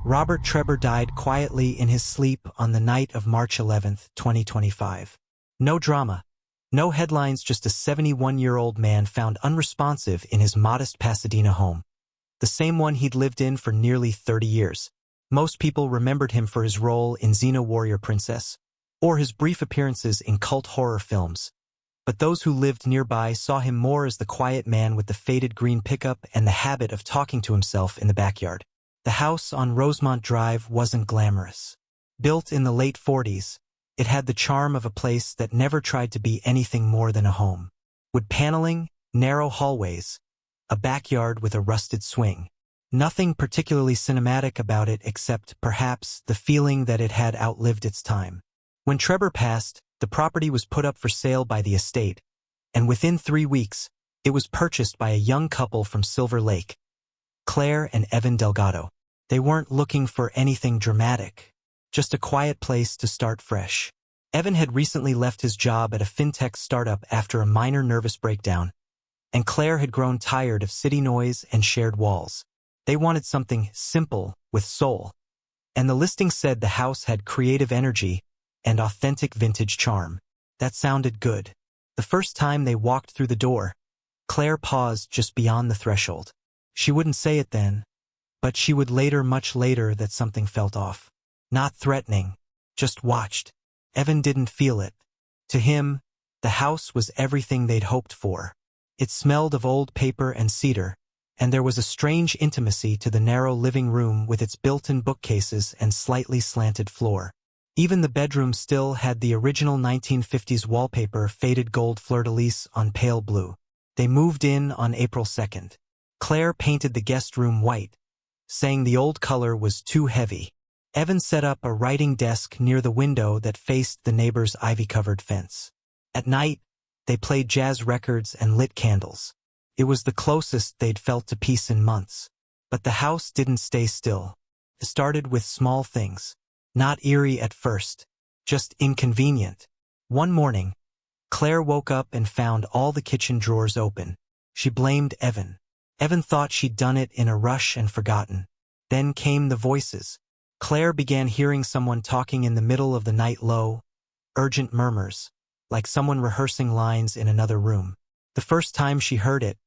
Robert Trebor died quietly in his sleep on the night of March 11, 2025. No drama. No headlines, just a 71-year-old man found unresponsive in his modest Pasadena home. The same one he'd lived in for nearly 30 years. Most people remembered him for his role in Xena Warrior Princess, or his brief appearances in cult horror films. But those who lived nearby saw him more as the quiet man with the faded green pickup and the habit of talking to himself in the backyard. The house on Rosemont Drive wasn't glamorous. Built in the late 40s, it had the charm of a place that never tried to be anything more than a home. Wood paneling, narrow hallways, a backyard with a rusted swing. Nothing particularly cinematic about it except, perhaps, the feeling that it had outlived its time. When Trebor passed, the property was put up for sale by the estate, and within 3 weeks, it was purchased by a young couple from Silver Lake, Claire and Evan Delgado. They weren't looking for anything dramatic, just a quiet place to start fresh. Evan had recently left his job at a fintech startup after a minor nervous breakdown, and Claire had grown tired of city noise and shared walls. They wanted something simple, with soul. And the listing said the house had creative energy and authentic vintage charm. That sounded good. The first time they walked through the door, Claire paused just beyond the threshold. She wouldn't say it then, but she would later, much later, that something felt off. Not threatening, just watched. Evan didn't feel it. To him, the house was everything they'd hoped for. It smelled of old paper and cedar, and there was a strange intimacy to the narrow living room with its built-in bookcases and slightly slanted floor. Even the bedroom still had the original 1950s wallpaper, faded gold fleur-de-lis on pale blue. They moved in on April 2nd. Claire painted the guest room white, saying the old color was too heavy. Evan set up a writing desk near the window that faced the neighbor's ivy-covered fence. At night, they played jazz records and lit candles. It was the closest they'd felt to peace in months. But the house didn't stay still. It started with small things. Not eerie at first, just inconvenient. One morning, Claire woke up and found all the kitchen drawers open. She blamed Evan. Evan thought she'd done it in a rush and forgotten. Then came the voices. Claire began hearing someone talking in the middle of the night, low, urgent murmurs, like someone rehearsing lines in another room. The first time she heard it,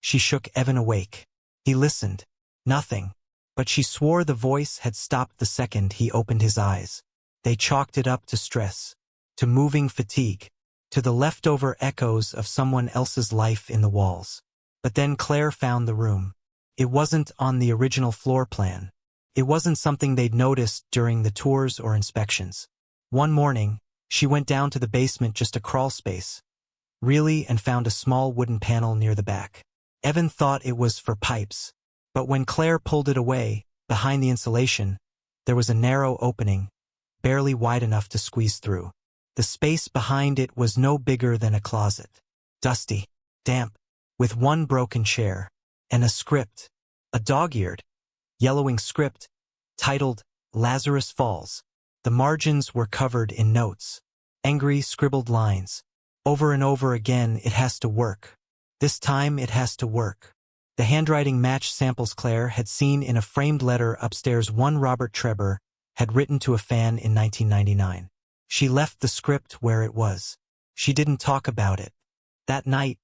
she shook Evan awake. He listened. Nothing. But she swore the voice had stopped the second he opened his eyes. They chalked it up to stress, to moving fatigue, to the leftover echoes of someone else's life in the walls. But then Claire found the room. It wasn't on the original floor plan. It wasn't something they'd noticed during the tours or inspections. One morning, she went down to the basement, just a crawl space, really, and found a small wooden panel near the back. Evan thought it was for pipes. But when Claire pulled it away, behind the insulation, there was a narrow opening, barely wide enough to squeeze through. The space behind it was no bigger than a closet. Dusty, damp, with one broken chair, and a script, a dog-eared, yellowing script, titled Lazarus Falls. The margins were covered in notes, angry, scribbled lines. Over and over again, it has to work. This time it has to work. The handwriting matched samples Claire had seen in a framed letter upstairs one Robert Trebor had written to a fan in 1999. She left the script where it was. She didn't talk about it. That night,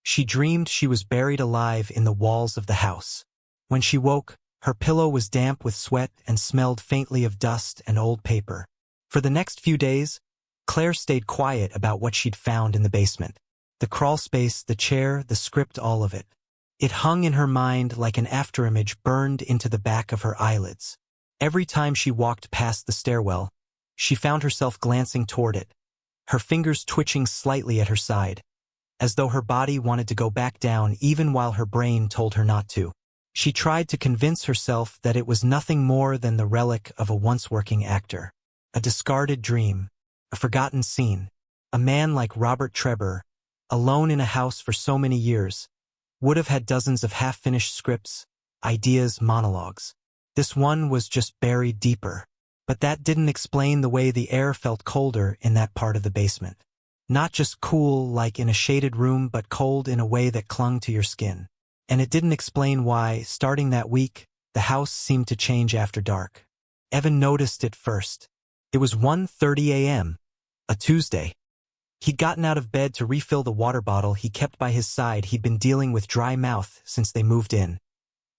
she dreamed she was buried alive in the walls of the house. When she woke, her pillow was damp with sweat and smelled faintly of dust and old paper. For the next few days, Claire stayed quiet about what she'd found in the basement. The crawl space, the chair, the script, all of it. It hung in her mind like an afterimage burned into the back of her eyelids. Every time she walked past the stairwell, she found herself glancing toward it, her fingers twitching slightly at her side, as though her body wanted to go back down even while her brain told her not to. She tried to convince herself that it was nothing more than the relic of a once-working actor, a discarded dream, a forgotten scene. A man like Robert Trebor, alone in a house for so many years, would have had dozens of half-finished scripts, ideas, monologues. This one was just buried deeper. But that didn't explain the way the air felt colder in that part of the basement. Not just cool like in a shaded room, but cold in a way that clung to your skin. And it didn't explain why, starting that week, The house seemed to change after dark. Evan noticed it first. It was 1:30 a.m., a Tuesday. He'd gotten out of bed to refill the water bottle he kept by his side. He'd been dealing with dry mouth since they moved in.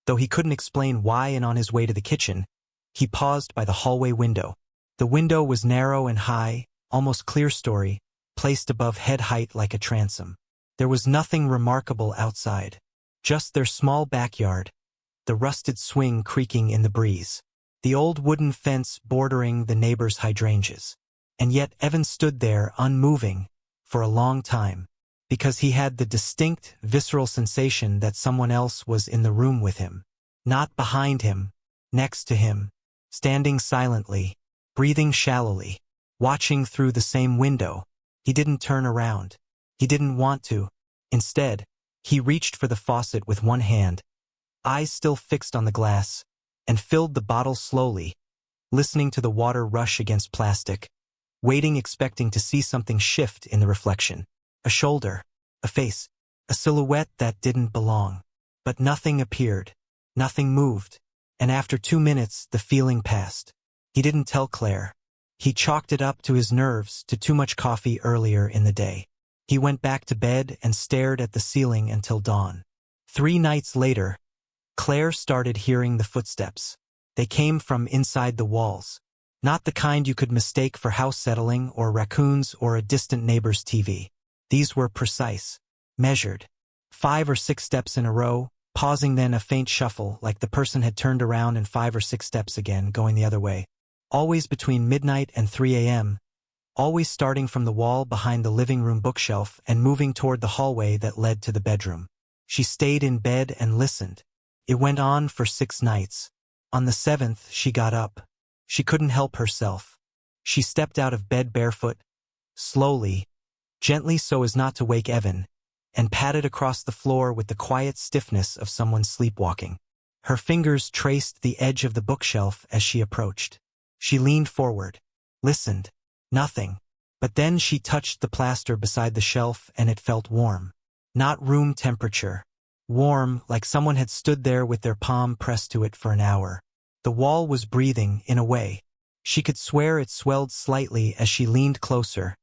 Though he couldn't explain why, and on his way to the kitchen, he paused by the hallway window. The window was narrow and high, almost clerestory, placed above head height like a transom. There was nothing remarkable outside, just their small backyard, the rusted swing creaking in the breeze, the old wooden fence bordering the neighbor's hydrangeas. And yet Evan stood there unmoving for a long time, because he had the distinct, visceral sensation that someone else was in the room with him. Not behind him, next to him, standing silently, breathing shallowly, watching through the same window. He didn't turn around. He didn't want to. Instead, he reached for the faucet with one hand, eyes still fixed on the glass, and filled the bottle slowly, listening to the water rush against plastic, waiting, expecting to see something shift in the reflection. A shoulder, a face, a silhouette that didn't belong. But nothing appeared. Nothing moved. And after 2 minutes, the feeling passed. He didn't tell Claire. He chalked it up to his nerves, to too much coffee earlier in the day. He went back to bed and stared at the ceiling until dawn. 3 nights later, Claire started hearing the footsteps. They came from inside the walls. Not the kind you could mistake for house settling or raccoons or a distant neighbor's TV. These were precise, measured. 5 or 6 steps in a row, pausing, then a faint shuffle, like the person had turned around, and 5 or 6 steps again, going the other way. Always between midnight and 3 a.m., always starting from the wall behind the living room bookshelf and moving toward the hallway that led to the bedroom. She stayed in bed and listened. It went on for 6 nights. On the 7th, she got up. She couldn't help herself. She stepped out of bed barefoot, slowly, gently so as not to wake Evan, and padded across the floor with the quiet stiffness of someone sleepwalking. Her fingers traced the edge of the bookshelf as she approached. She leaned forward, listened. Nothing. But then she touched the plaster beside the shelf and it felt warm. Not room temperature. Warm, like someone had stood there with their palm pressed to it for an hour. The wall was breathing, in a way. She could swear it swelled slightly as she leaned closer,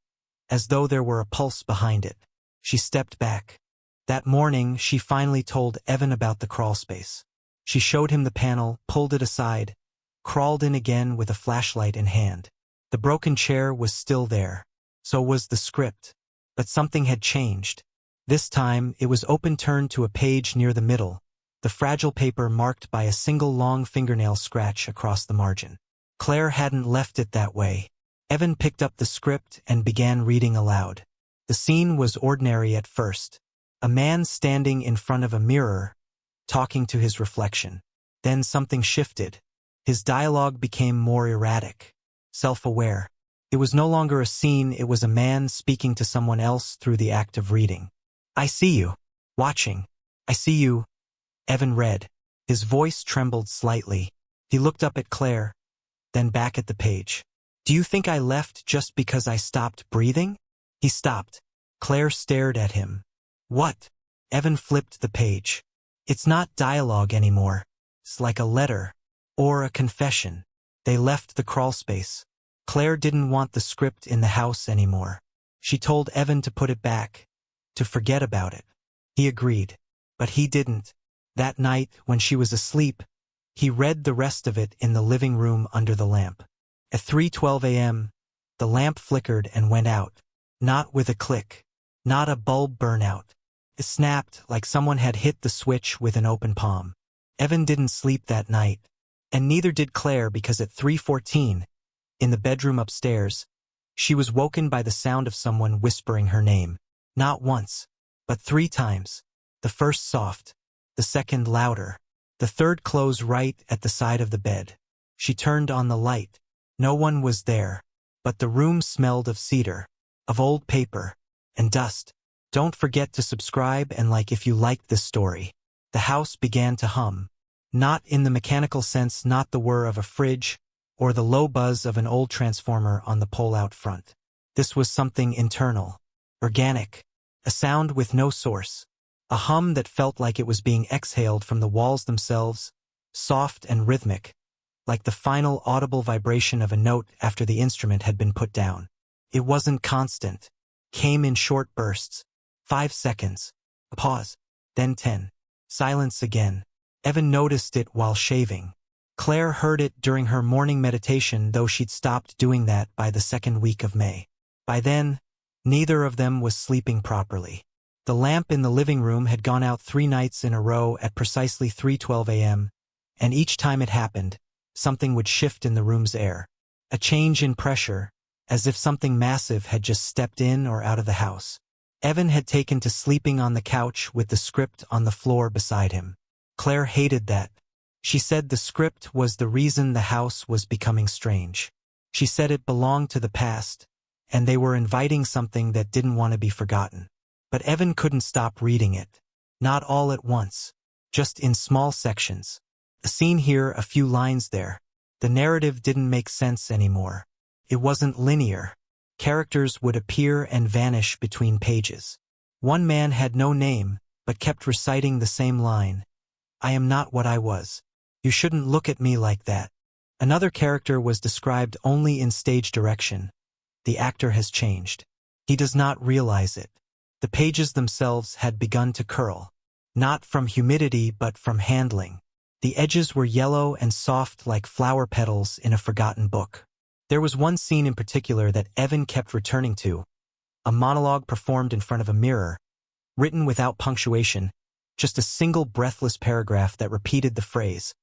as though there were a pulse behind it. She stepped back. That morning, she finally told Evan about the crawlspace. She showed him the panel, pulled it aside, crawled in again with a flashlight in hand. The broken chair was still there. So was the script. But something had changed. This time, it was open-turned to a page near the middle, the fragile paper marked by a single long fingernail scratch across the margin. Claire hadn't left it that way. Evan picked up the script and began reading aloud. The scene was ordinary at first. A man standing in front of a mirror, talking to his reflection. Then something shifted. His dialogue became more erratic, self-aware. It was no longer a scene, it was a man speaking to someone else through the act of reading. "I see you. Watching. I see you." Evan read. His voice trembled slightly. He looked up at Claire, then back at the page. "Do you think I left just because I stopped breathing?" He stopped. Claire stared at him. "What?" Evan flipped the page. "It's not dialogue anymore. It's like a letter. Or a confession." They left the crawlspace. Claire didn't want the script in the house anymore. She told Evan to put it back, to forget about it. He agreed. But he didn't. That night, when she was asleep, he read the rest of it in the living room under the lamp. At 3:12 a.m., the lamp flickered and went out. Not with a click. Not a bulb burnout. It snapped like someone had hit the switch with an open palm. Evan didn't sleep that night. And neither did Claire, because at 3:14, in the bedroom upstairs, she was woken by the sound of someone whispering her name. Not once, but 3 times. The first soft, the second louder, the third close right at the side of the bed. She turned on the light. No one was there, but the room smelled of cedar, of old paper, and dust. Don't forget to subscribe and like if you liked this story. The house began to hum. Not in the mechanical sense, not the whir of a fridge, or the low buzz of an old transformer on the pole out front. This was something internal, organic, a sound with no source, a hum that felt like it was being exhaled from the walls themselves, soft and rhythmic, like the final audible vibration of a note after the instrument had been put down. It wasn't constant. Came in short bursts. 5 seconds. A pause. Then 10. Silence again. Evan noticed it while shaving. Claire heard it during her morning meditation, though she'd stopped doing that by the second week of May. By then, neither of them was sleeping properly. The lamp in the living room had gone out 3 nights in a row at precisely 3:12 a.m., and each time it happened, something would shift in the room's air. A change in pressure, as if something massive had just stepped in or out of the house. Evan had taken to sleeping on the couch with the script on the floor beside him. Claire hated that. She said the script was the reason the house was becoming strange. She said it belonged to the past, and they were inviting something that didn't want to be forgotten. But Evan couldn't stop reading it. Not all at once. Just in small sections. A scene here, a few lines there. The narrative didn't make sense anymore. It wasn't linear. Characters would appear and vanish between pages. One man had no name, but kept reciting the same line. I am not what I was. You shouldn't look at me like that. Another character was described only in stage direction. The actor has changed. He does not realize it. The pages themselves had begun to curl. Not from humidity but from handling. The edges were yellow and soft like flower petals in a forgotten book. There was one scene in particular that Evan kept returning to. A monologue performed in front of a mirror, written without punctuation, just a single breathless paragraph that repeated the phrase,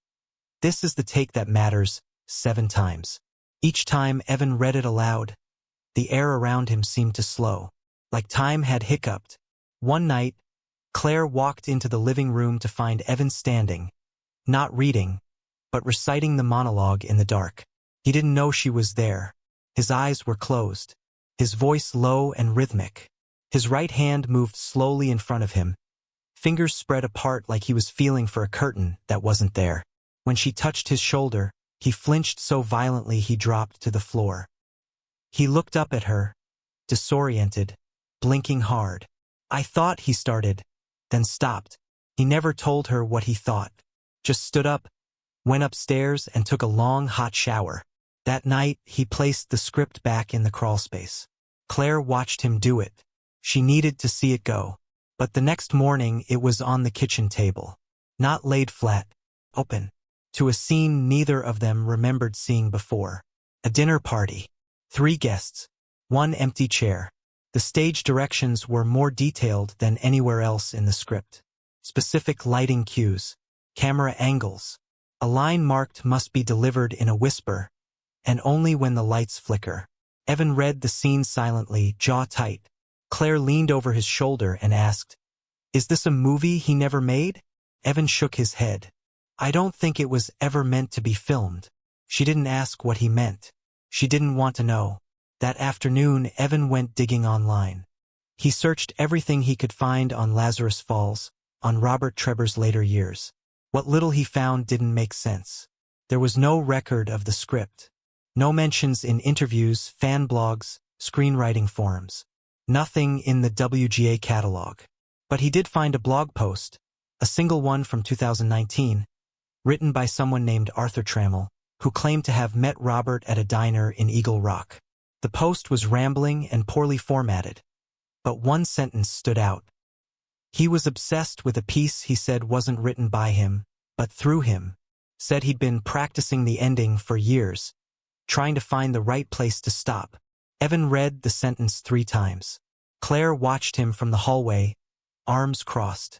"This is the take that matters," 7 times. Each time Evan read it aloud, the air around him seemed to slow, like time had hiccuped. One night, Claire walked into the living room to find Evan standing, not reading, but reciting the monologue in the dark. He didn't know she was there. His eyes were closed, his voice low and rhythmic. His right hand moved slowly in front of him, fingers spread apart like he was feeling for a curtain that wasn't there. When she touched his shoulder, he flinched so violently he dropped to the floor. He looked up at her, disoriented, blinking hard. "I thought," he started, then stopped. He never told her what he thought. Just stood up, went upstairs, and took a long, hot shower. That night, he placed the script back in the crawlspace. Claire watched him do it. She needed to see it go. But the next morning, it was on the kitchen table. Not laid flat, open, to a scene neither of them remembered seeing before. A dinner party. 3 guests. 1 empty chair. The stage directions were more detailed than anywhere else in the script. Specific lighting cues. Camera angles. A line marked "must be delivered in a whisper," and only when the lights flicker. Evan read the scene silently, jaw tight. Claire leaned over his shoulder and asked, "Is this a movie he never made?" Evan shook his head. "I don't think it was ever meant to be filmed." She didn't ask what he meant. She didn't want to know. That afternoon, Evan went digging online. He searched everything he could find on Lazarus Falls, on Robert Trebor's later years. What little he found didn't make sense. There was no record of the script. No mentions in interviews, fan blogs, screenwriting forums. Nothing in the WGA catalog. But he did find a blog post, a single one from 2019, written by someone named Arthur Trammell, who claimed to have met Robert at a diner in Eagle Rock. The post was rambling and poorly formatted, but one sentence stood out. He was obsessed with a piece he said wasn't written by him, but through him. Said he'd been practicing the ending for years, trying to find the right place to stop. Evan read the sentence 3 times. Claire watched him from the hallway, arms crossed.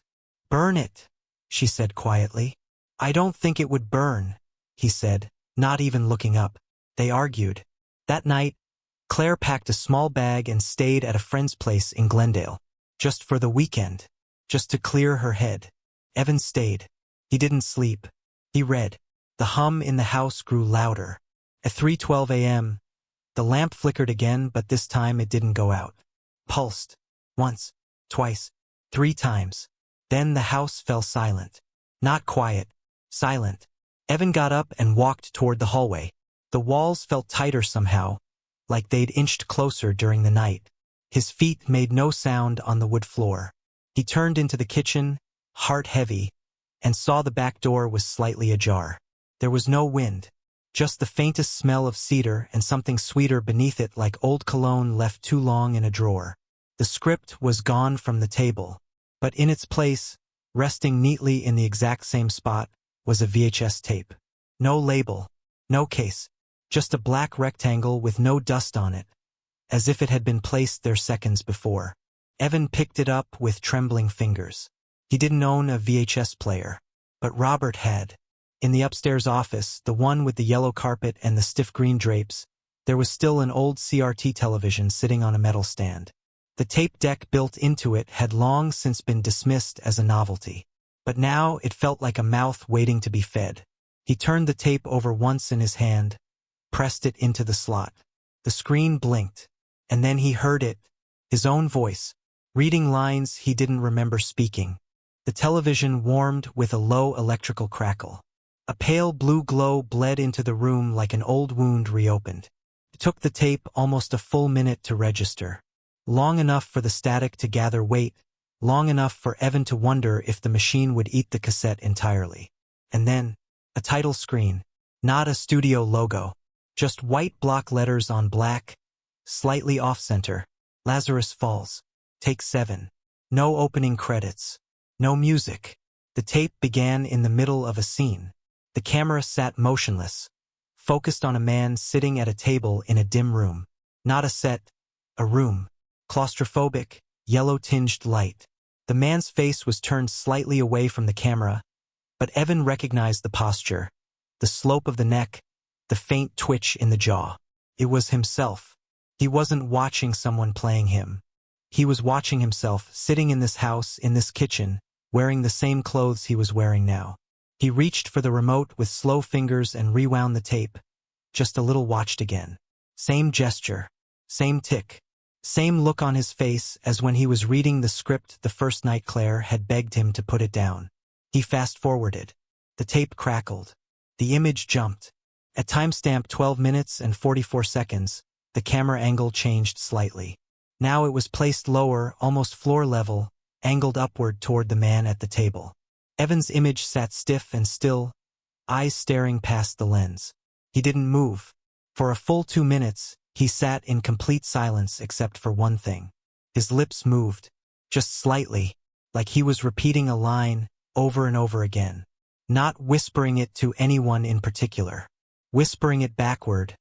"Burn it," she said quietly. "I don't think it would burn," he said, not even looking up. They argued. That night, Claire packed a small bag and stayed at a friend's place in Glendale, just for the weekend, just to clear her head. Evan stayed. He didn't sleep. He read. The hum in the house grew louder. At 3:12 a.m., the lamp flickered again, but this time it didn't go out. Pulsed. Once, twice, 3 times. Then the house fell silent. Not quiet. Silent. Evan got up and walked toward the hallway. The walls felt tighter somehow, like they'd inched closer during the night. His feet made no sound on the wood floor. He turned into the kitchen, heart heavy, and saw the back door was slightly ajar. There was no wind, just the faintest smell of cedar and something sweeter beneath it, like old cologne left too long in a drawer. The script was gone from the table, but in its place, resting neatly in the exact same spot, was a VHS tape. No label, no case, just a black rectangle with no dust on it, as if it had been placed there seconds before. Evan picked it up with trembling fingers. He didn't own a VHS player, but Robert had. In the upstairs office, the one with the yellow carpet and the stiff green drapes, there was still an old CRT television sitting on a metal stand. The tape deck built into it had long since been dismissed as a novelty, but now it felt like a mouth waiting to be fed. He turned the tape over once in his hand, pressed it into the slot. The screen blinked, and then he heard it, his own voice, reading lines he didn't remember speaking. The television warmed with a low electrical crackle. A pale blue glow bled into the room like an old wound reopened. It took the tape almost a full minute to register. Long enough for the static to gather weight, long enough for Evan to wonder if the machine would eat the cassette entirely. And then, a title screen. Not a studio logo. Just white block letters on black, slightly off-center. Lazarus Falls. Take 7. No opening credits. No music. The tape began in the middle of a scene. The camera sat motionless, focused on a man sitting at a table in a dim room. Not a set, a room. Claustrophobic, yellow-tinged light. The man's face was turned slightly away from the camera, but Evan recognized the posture, the slope of the neck, the faint twitch in the jaw. It was himself. He wasn't watching someone playing him. He was watching himself, sitting in this house, in this kitchen, wearing the same clothes he was wearing now. He reached for the remote with slow fingers and rewound the tape. Just a little watched again. Same gesture, same tick, same look on his face as when he was reading the script the first night Claire had begged him to put it down. He fast-forwarded. The tape crackled. The image jumped. At timestamp 12 minutes and 44 seconds, the camera angle changed slightly. Now it was placed lower, almost floor level, angled upward toward the man at the table. Evan's image sat stiff and still, eyes staring past the lens. He didn't move. For a full 2 minutes, he sat in complete silence except for one thing. His lips moved, just slightly, like he was repeating a line over and over again. Not whispering it to anyone in particular. Whispering it backward,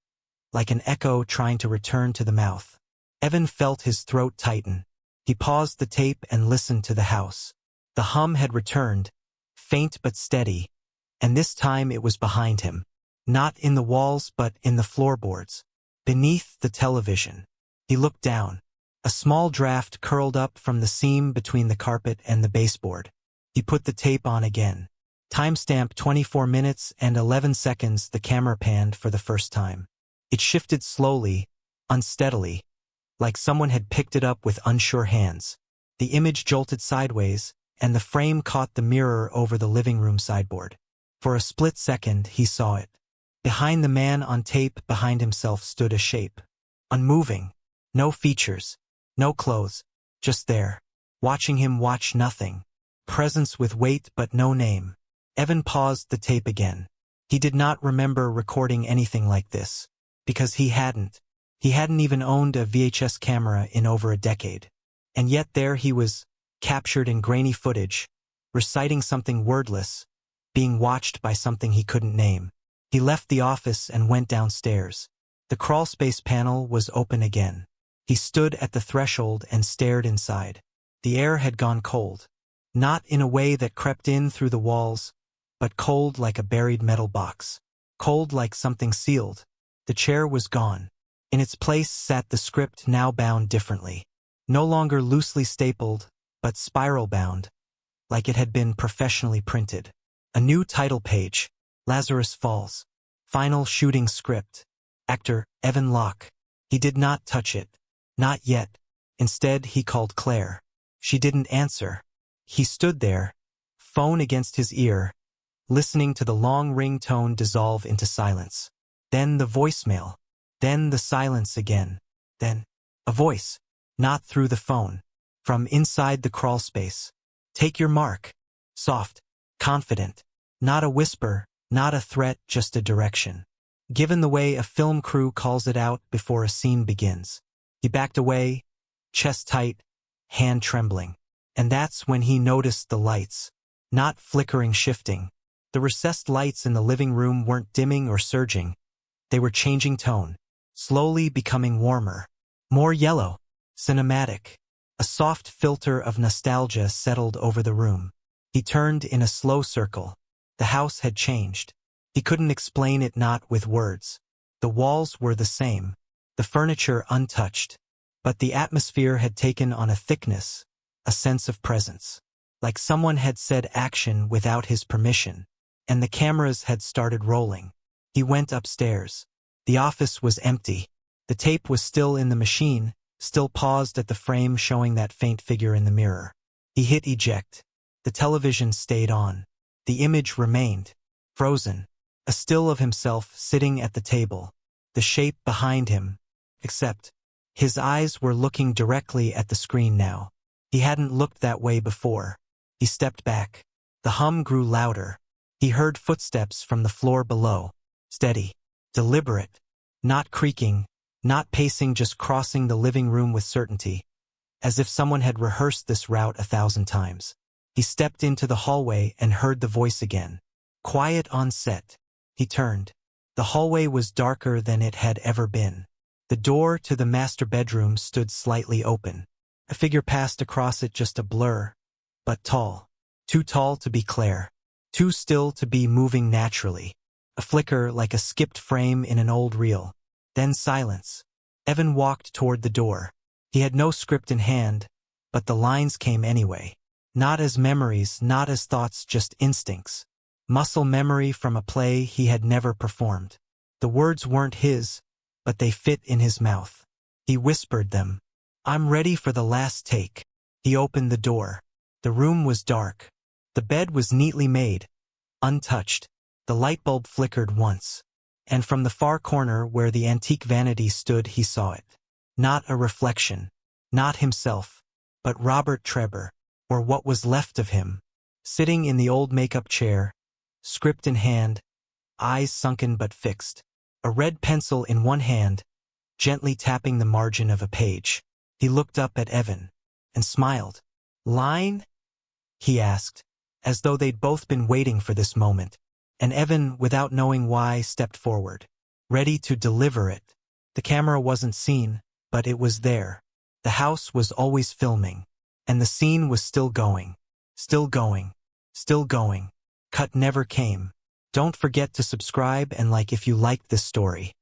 like an echo trying to return to the mouth. Evan felt his throat tighten. He paused the tape and listened to the house. The hum had returned, faint but steady, and this time it was behind him. Not in the walls but in the floorboards. Beneath the television. He looked down. A small draft curled up from the seam between the carpet and the baseboard. He put the tape on again. Timestamp 24 minutes and 11 seconds. The camera panned for the first time. It shifted slowly, unsteadily, like someone had picked it up with unsure hands. The image jolted sideways, and the frame caught the mirror over the living room sideboard. For a split second, he saw it. Behind the man on tape, behind himself, stood a shape. Unmoving. No features. No clothes. Just there. Watching him watch nothing. Presence with weight but no name. Evan paused the tape again. He did not remember recording anything like this. Because he hadn't. He hadn't even owned a VHS camera in over a decade. And yet there he was, captured in grainy footage, reciting something wordless, being watched by something he couldn't name. He left the office and went downstairs. The crawlspace panel was open again. He stood at the threshold and stared inside. The air had gone cold. Not in a way that crept in through the walls, but cold like a buried metal box. Cold like something sealed. The chair was gone. In its place sat the script, now bound differently. No longer loosely stapled, but spiral-bound, like it had been professionally printed. A new title page. Lazarus Falls. Final shooting script. Actor, Evan Locke. He did not touch it. Not yet. Instead, he called Claire. She didn't answer. He stood there, phone against his ear, listening to the long ring-tone dissolve into silence. Then the voicemail. Then the silence again. Then a voice. Not through the phone. From inside the crawlspace. Take your mark. Soft, confident. Not a whisper, not a threat, just a direction. Given the way a film crew calls it out before a scene begins. He backed away, chest tight, hand trembling. And that's when he noticed the lights. Not flickering, shifting. The recessed lights in the living room weren't dimming or surging. They were changing tone, slowly becoming warmer. More yellow, cinematic. A soft filter of nostalgia settled over the room. He turned in a slow circle. The house had changed. He couldn't explain it, not with words. The walls were the same, the furniture untouched. But the atmosphere had taken on a thickness, a sense of presence. Like someone had said action without his permission. And the cameras had started rolling. He went upstairs. The office was empty. The tape was still in the machine, still paused at the frame showing that faint figure in the mirror. He hit eject. The television stayed on. The image remained, frozen. A still of himself sitting at the table. The shape behind him. Except, his eyes were looking directly at the screen now. He hadn't looked that way before. He stepped back. The hum grew louder. He heard footsteps from the floor below. Steady. Deliberate. Not creaking. Not pacing, just crossing the living room with certainty. As if someone had rehearsed this route 1,000 times. He stepped into the hallway and heard the voice again. Quiet on set. He turned. The hallway was darker than it had ever been. The door to the master bedroom stood slightly open. A figure passed across it, just a blur. But tall. Too tall to be Claire. Too still to be moving naturally. A flicker like a skipped frame in an old reel. Then silence. Evan walked toward the door. He had no script in hand, but the lines came anyway. Not as memories, not as thoughts, just instincts. Muscle memory from a play he had never performed. The words weren't his, but they fit in his mouth. He whispered them. I'm ready for the last take. He opened the door. The room was dark. The bed was neatly made, untouched. The light bulb flickered once. And from the far corner where the antique vanity stood, he saw it. Not a reflection. Not himself. But Robert Trebor, or what was left of him. Sitting in the old makeup chair, script in hand, eyes sunken but fixed. A red pencil in one hand, gently tapping the margin of a page. He looked up at Evan and smiled. Line? He asked, as though they'd both been waiting for this moment. And Evan, without knowing why, stepped forward, ready to deliver it. The camera wasn't seen, but it was there. The house was always filming. And the scene was still going. Still going. Still going. Cut never came. Don't forget to subscribe and like if you liked this story.